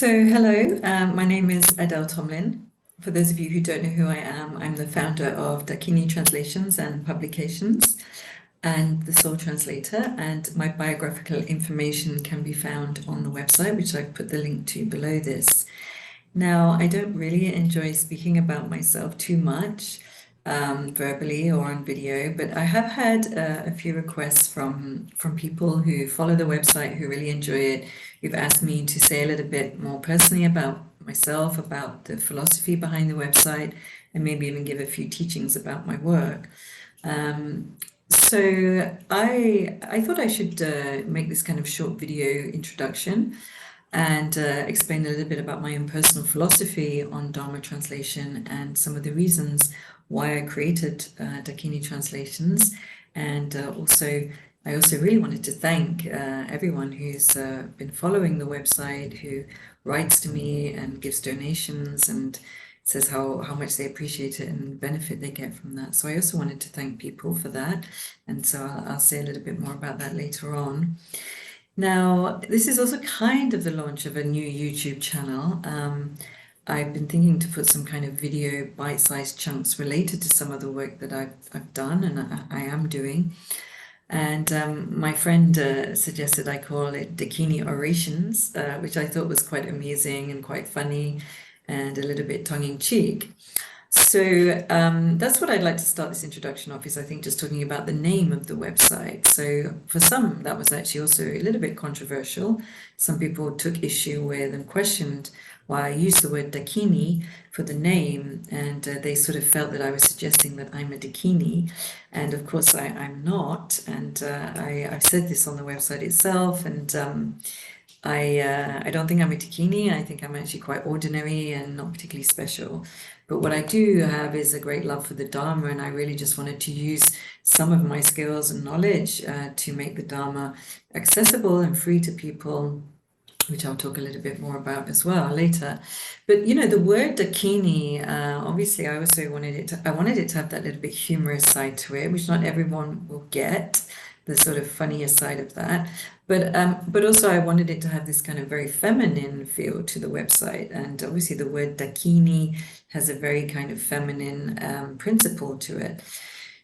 Hello, my name is Adele Tomlin. For those of you who don't know who I am, I'm the founder of Dakini Translations and Publications and the Sole Translator, and my biographical information can be found on the website, which I've put the link to below this. Now, I don't really enjoy speaking about myself too much, verbally or on video, but I have had a few requests from people who follow the website, who really enjoy it, who've asked me to say a little bit more personally about myself, about the philosophy behind the website, and maybe even give a few teachings about my work. So I thought I should make this kind of short video introduction and explain a little bit about my own personal philosophy on Dharma translation and some of the reasons why I created Dakini Translations. And I also really wanted to thank everyone who's been following the website, who writes to me and gives donations and says how much they appreciate it and benefit they get from that. So I also wanted to thank people for that. And so I'll say a little bit more about that later on. Now, this is also kind of the launch of a new YouTube channel. I've been thinking to put some kind of video bite-sized chunks related to some of the work that I've done and I am doing. And my friend suggested I call it Dakini Orations, which I thought was quite amusing and quite funny and a little bit tongue-in-cheek. So that's what I'd like to start this introduction off, is I think just talking about the name of the website. So for some, that was actually also a little bit controversial. Some people took issue with and questioned why I used the word Dakini for the name, and they sort of felt that I was suggesting that I'm a Dakini, and of course I'm not, and I've said this on the website itself, and I don't think I'm a Dakini. I think I'm actually quite ordinary and not particularly special. But what I do have is a great love for the Dharma, and I really just wanted to use some of my skills and knowledge to make the Dharma accessible and free to people, which I'll talk a little bit more about as well later. But you know, the word Dakini, obviously I also wanted it to have that little bit humorous side to it, which not everyone will get, the sort of funnier side of that. But also I wanted it to have this kind of very feminine feel to the website. And obviously the word Dakini has a very kind of feminine principle to it.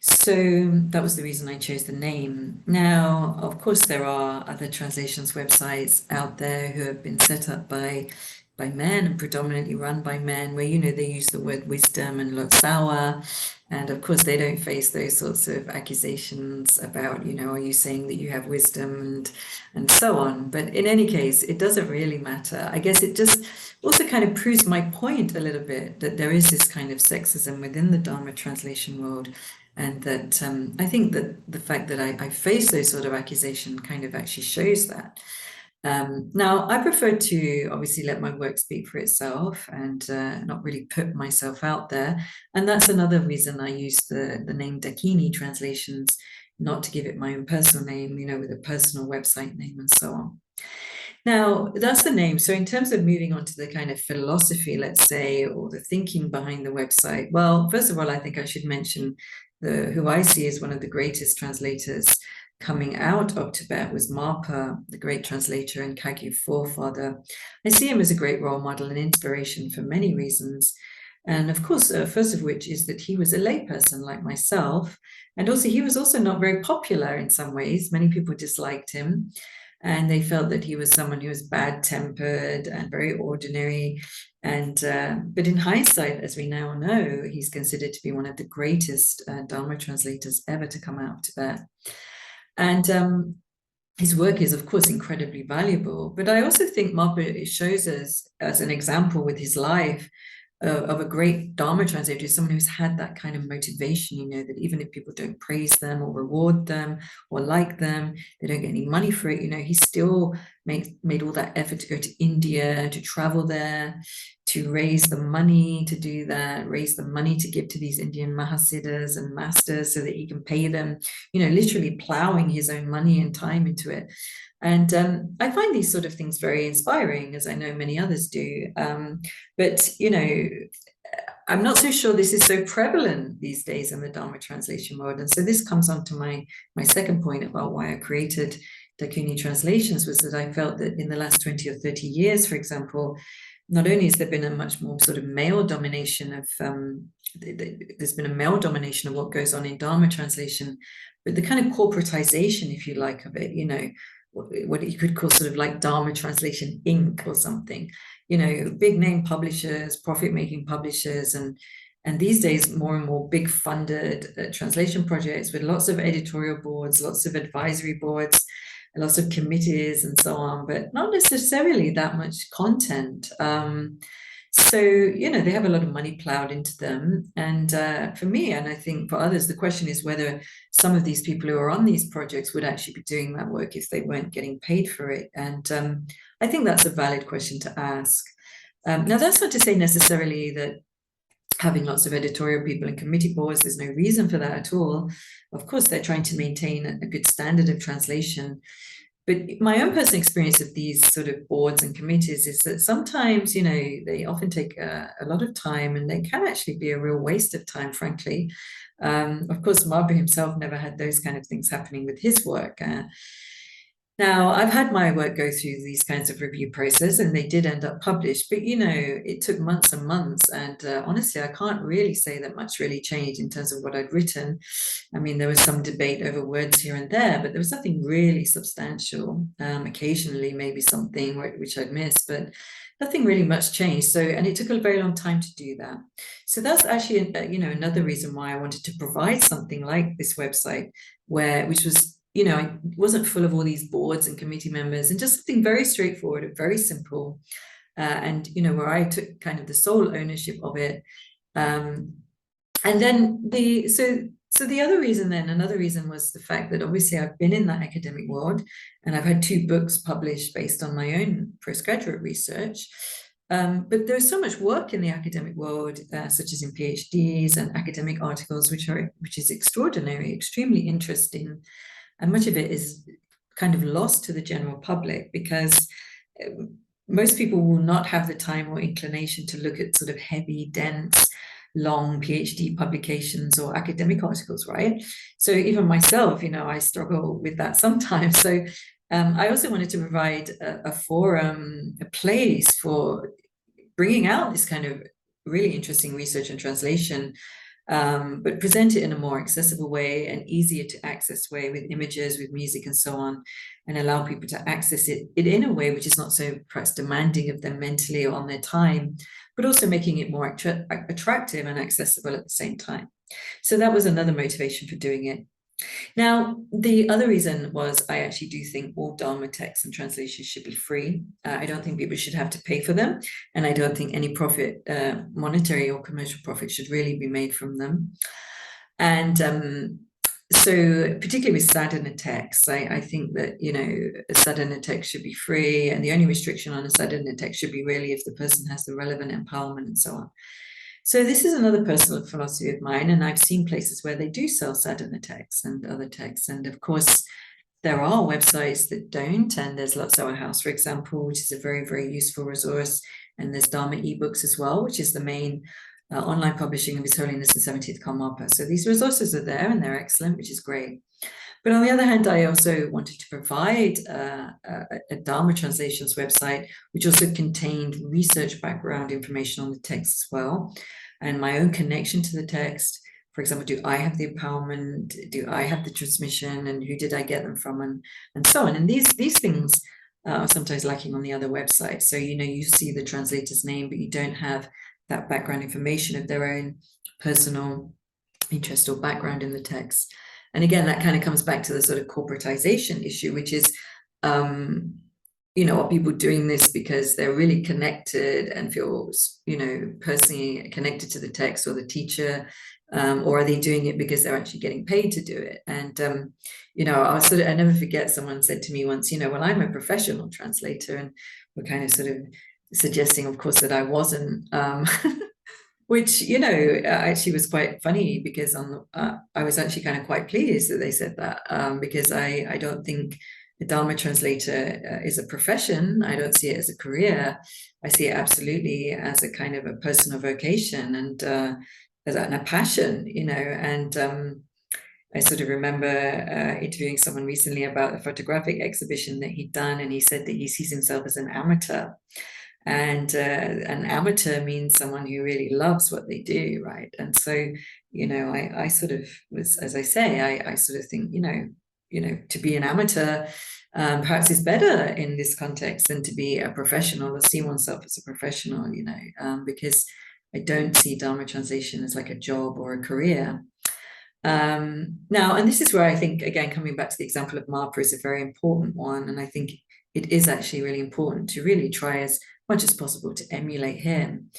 So that was the reason I chose the name. Now, of course, there are other translations websites out there who have been set up by men and predominantly run by men, where, you know, they use the word wisdom and Lotsawa. And of course, they don't face those sorts of accusations about, you know, are you saying that you have wisdom and so on. But in any case, it doesn't really matter. I guess it just also kind of proves my point a little bit, that there is this kind of sexism within the Dharma translation world. And that I think that the fact that I face those sort of accusations kind of actually shows that. Now, I prefer to obviously let my work speak for itself and not really put myself out there. And that's another reason I use the name Dakini Translations, not to give it my own personal name, you know, with a personal website name and so on. Now, that's the name. So in terms of moving on to the kind of philosophy, let's say, or the thinking behind the website, well, first of all, I think I should mention who I see as one of the greatest translators coming out of Tibet was Marpa, the great translator and Kagyu forefather. I see him as a great role model and inspiration for many reasons. And of course, first of which is that he was a layperson like myself. And also, he was also not very popular in some ways. Many people disliked him, and they felt that he was someone who was bad-tempered and very ordinary. And but in hindsight, as we now know, he's considered to be one of the greatest Dharma translators ever to come out of Tibet. And his work is, of course, incredibly valuable. But I also think Marpa shows us as an example with his life of a great Dharma translator, someone who's had that kind of motivation, you know, that even if people don't praise them or reward them or like them, they don't get any money for it, you know, he still made all that effort to go to India, to travel there, to raise the money to do that, raise the money to give to these Indian Mahasiddhas and masters so that he can pay them, you know, literally plowing his own money and time into it. And I find these sort of things very inspiring, as I know many others do. But, you know, I'm not so sure this is so prevalent these days in the Dharma translation world. And so this comes on to my second point about why I created Dakini Translations was that I felt that in the last 20 or 30 years, for example, not only has there been a much more sort of male domination of, there's been a male domination of what goes on in Dharma translation, but the kind of corporatization, if you like, of it, you know, what you could call sort of like Dharma Translation Inc. or something, you know, big name publishers, profit-making publishers, and these days more and more big funded translation projects with lots of editorial boards, lots of advisory boards, lots of committees and so on, but not necessarily that much content. So, you know, they have a lot of money plowed into them. And for me, and I think for others, the question is whether some of these people who are on these projects would actually be doing that work if they weren't getting paid for it. And I think that's a valid question to ask. Now, that's not to say necessarily that having lots of editorial people and committee boards, there's no reason for that at all. Of course, they're trying to maintain a good standard of translation. But my own personal experience of these sort of boards and committees is that sometimes, you know, they often take a lot of time, and they can actually be a real waste of time, frankly. Of course, Marpa himself never had those kind of things happening with his work. Now, I've had my work go through these kinds of review process, and they did end up published, but, you know, it took months and months. And honestly, I can't really say that much really changed in terms of what I'd written. I mean, there was some debate over words here and there, but there was nothing really substantial. Occasionally, maybe something which I'd missed, but nothing really much changed. So, and it took a very long time to do that. So that's actually, you know, another reason why I wanted to provide something like this website, which was, you know, it wasn't full of all these boards and committee members, and just something very straightforward and very simple. And, you know, where I took kind of the sole ownership of it. And then another reason was the fact that obviously I've been in that academic world, and I've had 2 books published based on my own postgraduate research. But there's so much work in the academic world, such as in PhDs and academic articles, which is extraordinary, extremely interesting. And much of it is kind of lost to the general public because most people will not have the time or inclination to look at sort of heavy, dense, long PhD publications or academic articles, right? So even myself, you know, I struggle with that sometimes. So I also wanted to provide a forum, a place for bringing out this kind of really interesting research and translation, but present it in a more accessible way and easier to access way, with images, with music and so on, and allow people to access it in a way which is not so perhaps demanding of them mentally or on their time, but also making it more attractive and accessible at the same time. So that was another motivation for doing it. Now, the other reason was I actually do think all Dharma texts and translations should be free. I don't think people should have to pay for them, and I don't think any profit, monetary or commercial profit, should really be made from them. And so particularly with sadhana texts, I think that, you know, a sadhana text should be free, and the only restriction on a sadhana text should be really if the person has the relevant empowerment and so on. So this is another personal philosophy of mine, and I've seen places where they do sell sadhana texts and other texts. And of course, there are websites that don't, and there's Lotsawa House, for example, which is a very, very useful resource. And there's Dharma ebooks as well, which is the main online publishing of His Holiness the 70th Karmapa. So these resources are there, and they're excellent, which is great. But on the other hand, I also wanted to provide a Dharma Translations website, which also contained research background information on the text as well, and my own connection to the text. For example, do I have the empowerment? Do I have the transmission? And who did I get them from? And so on. And these things are sometimes lacking on the other websites. So, you know, you see the translator's name, but you don't have that background information of their own personal interest or background in the text. And again, that kind of comes back to the sort of corporatization issue, which is, you know, are people doing this because they're really connected and feel, you know, personally connected to the text or the teacher, or are they doing it because they're actually getting paid to do it? And, you know, I never forget someone said to me once, you know, well, I'm a professional translator, and we're kind of sort of suggesting, of course, that I wasn't. Which, you know, actually was quite funny, because I was actually kind of quite pleased that they said that, because I don't think a Dharma translator is a profession. I don't see it as a career. I see it absolutely as a kind of a personal vocation and a passion, you know. And I sort of remember interviewing someone recently about a photographic exhibition that he'd done, and he said that he sees himself as an amateur. And an amateur means someone who really loves what they do, right? And so, you know, I sort of was, as I say, I sort of think, you know, to be an amateur perhaps is better in this context than to be a professional or see oneself as a professional, you know, because I don't see Dharma translation as like a job or a career. Now, and this is where I think, again, coming back to the example of Marpa is a very important one. And I think it is actually really important to really try as much as possible to emulate him.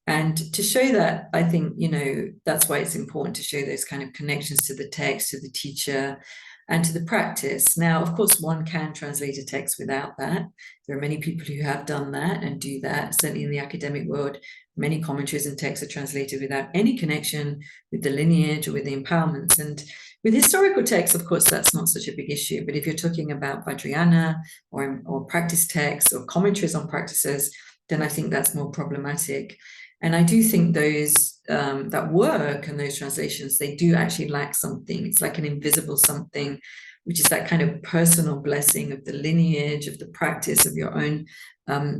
And to show that, I think, you know, that's why it's important to show those kind of connections to the text, to the teacher, and to the practice. Now, of course, one can translate a text without that. There are many people who have done that and do that. Certainly in the academic world, many commentaries and texts are translated without any connection with the lineage or with the empowerments. And with historical texts, of course, that's not such a big issue. But if you're talking about Vajrayana or practice texts or commentaries on practices, then I think that's more problematic. And I do think those that work and those translations, they do actually lack something. It's like an invisible something, which is that kind of personal blessing of the lineage, of the practice, of your own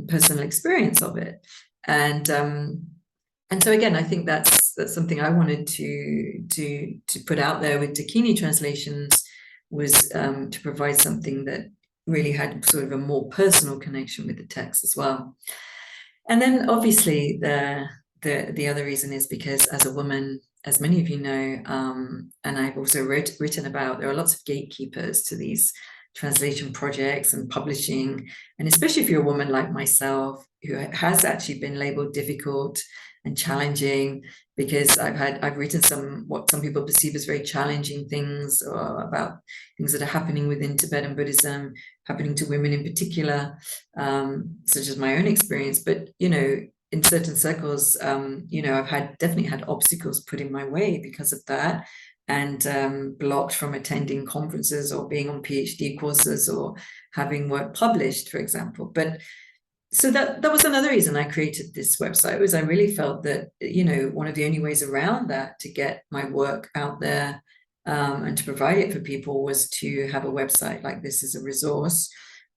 personal experience of it. And so again, I think that's something I wanted to put out there with Dakini Translations, was to provide something that really had sort of a more personal connection with the text as well. And then obviously the other reason is because as a woman, as many of you know, and I've also written about, there are lots of gatekeepers to these translation projects and publishing, and especially if you're a woman like myself who has actually been labeled difficult and challenging, because I've written what some people perceive as very challenging things, or about things that are happening within Tibetan Buddhism, happening to women in particular, such as my own experience. But, you know, in certain circles, you know, I've definitely had obstacles put in my way because of that, and blocked from attending conferences or being on PhD courses or having work published, for example. But so that was another reason I created this website, was I really felt that, you know, one of the only ways around that to get my work out there and to provide it for people was to have a website like this as a resource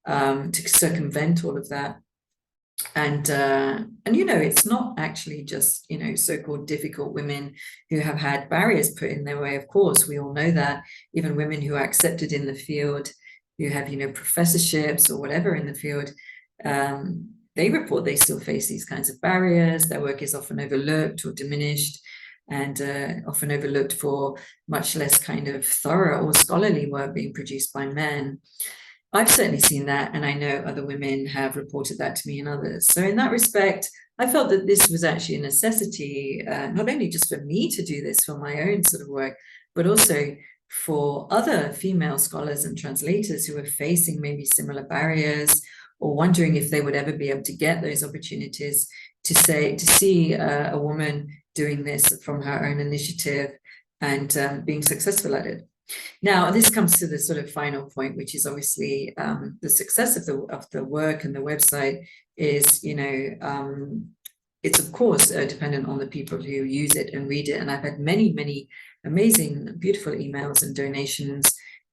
to circumvent all of that. And you know, it's not actually just, you know, so-called difficult women who have had barriers put in their way. Of course, we all know that. Even women who are accepted in the field, who have, you know, professorships or whatever in the field, they report they still face these kinds of barriers. Their work is often overlooked or diminished, and often overlooked for much less kind of thorough or scholarly work being produced by men. I've certainly seen that, and I know other women have reported that to me and others. So in that respect, I felt that this was actually a necessity, not only just for me to do this for my own sort of work, but also for other female scholars and translators who are facing maybe similar barriers, or wondering if they would ever be able to get those opportunities, to see a woman doing this from her own initiative and being successful at it. Now, this comes to the sort of final point, which is obviously the success of the work and the website is, you know, it's of course dependent on the people who use it and read it. And I've had many, many amazing, beautiful emails and donations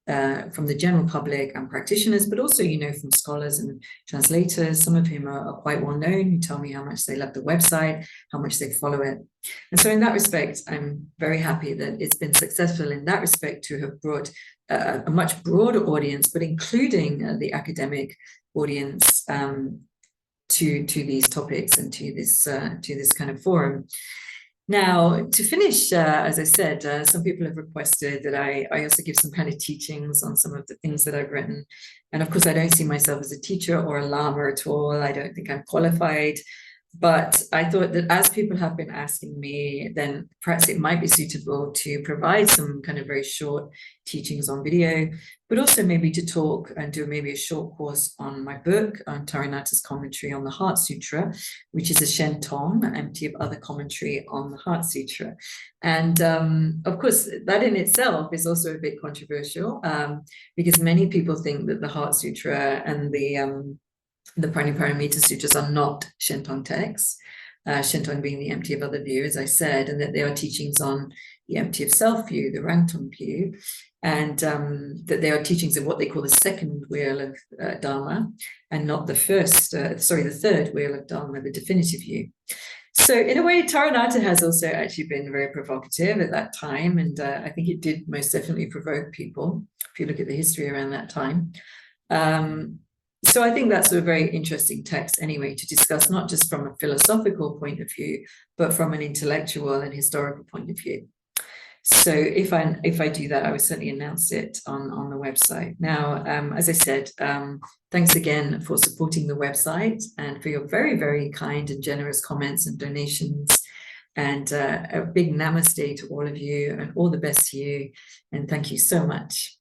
from the general public and practitioners, but also, you know, from scholars and translators, some of whom are quite well known, who tell me how much they love the website, how much they follow it. And so in that respect, I'm very happy that it's been successful in that respect to have brought a much broader audience, but including the academic audience to these topics and to this kind of forum. Now, to finish, as I said, some people have requested that I also give some kind of teachings on some of the things that I've written. And of course, I don't see myself as a teacher or a lama at all. I don't think I'm qualified. But I thought that as people have been asking me, then perhaps it might be suitable to provide some kind of very short teachings on video, but also maybe to talk and do maybe a short course on my book, on Taranatha's commentary on the Heart Sutra, which is a Shentong, empty of other commentary on the Heart Sutra. And of course, that in itself is also a bit controversial because many people think that the Heart Sutra and the Pariniparamita Sutras are not Shentong texts. Shinton being the empty of other view, as I said, and that there are teachings on the empty of self view, the Rangtong view, and that there are teachings of what they call the second wheel of Dharma, and not the the third wheel of Dharma, the definitive view. So in a way, Taranatha has also actually been very provocative at that time, and I think it did most definitely provoke people, if you look at the history around that time. So I think that's a very interesting text anyway to discuss, not just from a philosophical point of view, but from an intellectual and historical point of view. So if I do that, I will certainly announce it on the website. Now, as I said, thanks again for supporting the website and for your very, very kind and generous comments and donations. And a big namaste to all of you and all the best to you. And thank you so much.